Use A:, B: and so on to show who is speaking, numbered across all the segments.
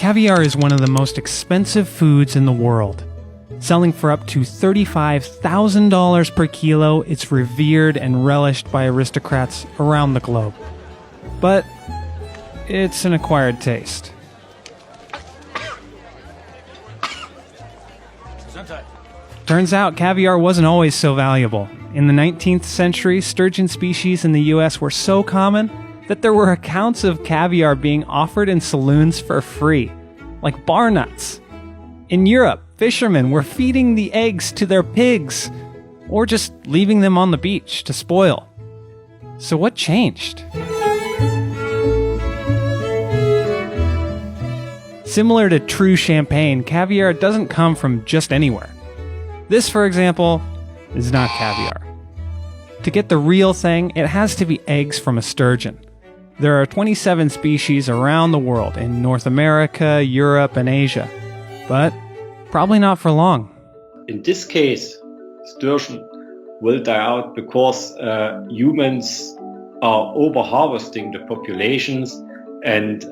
A: Caviar is one of the most expensive foods in the world. Selling for up to $35,000 per kilo, it's revered and relished by aristocrats around the globe. But it's an acquired taste. Turns out caviar wasn't always so valuable. In the 19th century, sturgeon species in the US were so common that there were accounts of caviar being offered in saloons for free, like bar nuts. In Europe, fishermen were feeding the eggs to their pigs, or just leaving them on the beach to spoil. So what changed? Similar to true champagne, caviar doesn't come from just anywhere. This, for example, is not caviar. To get the real thing, it has to be eggs from a sturgeon. There are 27 species around the world in North America, Europe, and Asia. But probably not for long.
B: In this case, sturgeon will die out because humans are over-harvesting the populations and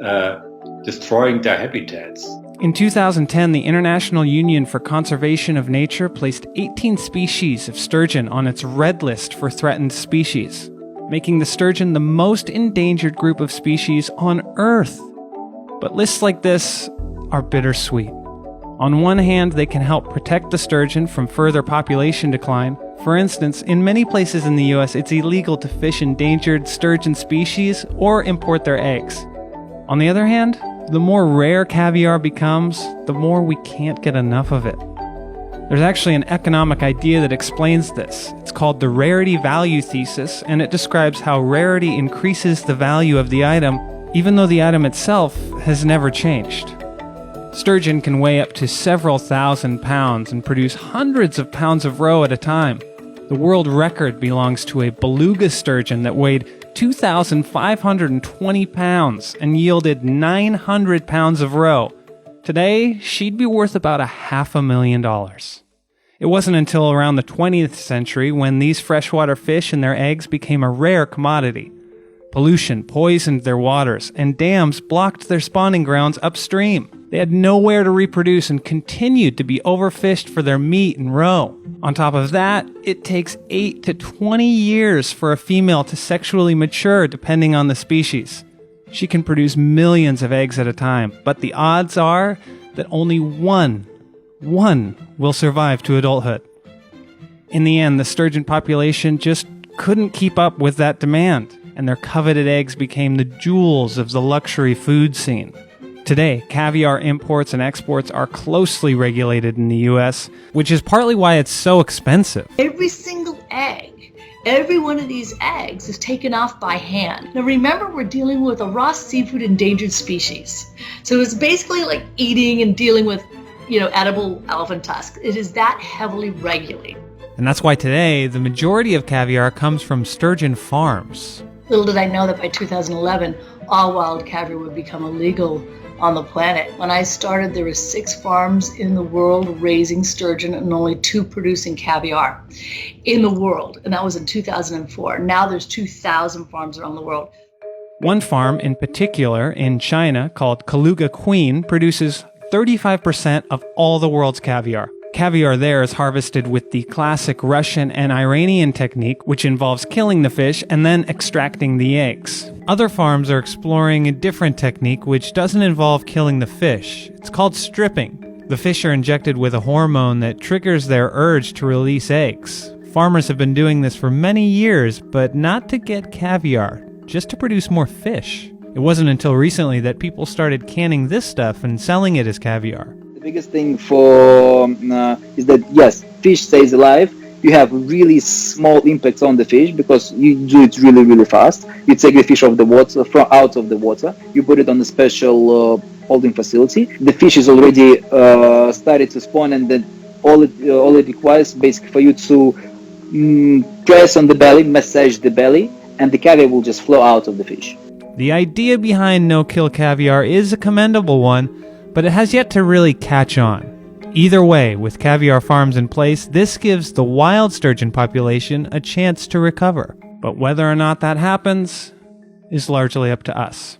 B: destroying their habitats.
A: In 2010, the International Union for Conservation of Nature placed 18 species of sturgeon on its red list for threatened species, making the sturgeon the most endangered group of species on Earth. But lists like this are bittersweet. On one hand, they can help protect the sturgeon from further population decline. For instance, in many places in the US, it's illegal to fish endangered sturgeon species or import their eggs. On the other hand, the more rare caviar becomes, the more we can't get enough of it. There's actually an economic idea that explains this. It's called the rarity value thesis, and it describes how rarity increases the value of the item, even though the item itself has never changed. Sturgeon can weigh up to several thousand pounds and produce hundreds of pounds of roe at a time. The world record belongs to a beluga sturgeon that weighed 2,520 pounds and yielded 900 pounds of roe. Today, she'd be worth about $500,000. It wasn't until around the 20th century when these freshwater fish and their eggs became a rare commodity. Pollution poisoned their waters, and dams blocked their spawning grounds upstream. They had nowhere to reproduce and continued to be overfished for their meat and roe. On top of that, it takes 8 to 20 years for a female to sexually mature, depending on the species. She can produce millions of eggs at a time, but the odds are that only one will survive to adulthood. In the end, the sturgeon population just couldn't keep up with that demand, and their coveted eggs became the jewels of the luxury food scene. Today, caviar imports and exports are closely regulated in the US, which is partly why it's so expensive.
C: Every single egg, every one of these eggs is taken off by hand. Now remember, we're dealing with a raw seafood endangered species. So it's basically like eating and dealing with, edible elephant tusks. It is that heavily regulated.
A: And that's why today, the majority of caviar comes from sturgeon farms.
C: Little did I know that by 2011, all wild caviar would become illegal on the planet. When I started, there were 6 farms in the world raising sturgeon and only 2 producing caviar in the world, and that was in 2004. Now there's 2,000 farms around the world.
A: One farm in particular in China, called Kaluga Queen, produces 35% of all the world's caviar. Caviar there is harvested with the classic Russian and Iranian technique, which involves killing the fish and then extracting the eggs. Other farms are exploring a different technique which doesn't involve killing the fish. It's called stripping. The fish are injected with a hormone that triggers their urge to release eggs. Farmers have been doing this for many years, but not to get caviar, just to produce more fish. It wasn't until recently that people started canning this stuff and selling it as caviar.
D: The biggest thing is that, yes, fish stays alive. You have really small impacts on the fish because you do it really, really fast. You take the fish off the water, out of the water. You put it on a special holding facility. The fish is already started to spawn, and then all it requires basically for you to press on the belly, massage the belly, and the caviar will just flow out of the fish.
A: The idea behind no-kill caviar is a commendable one, but it has yet to really catch on. Either way, with caviar farms in place, this gives the wild sturgeon population a chance to recover. But whether or not that happens is largely up to us.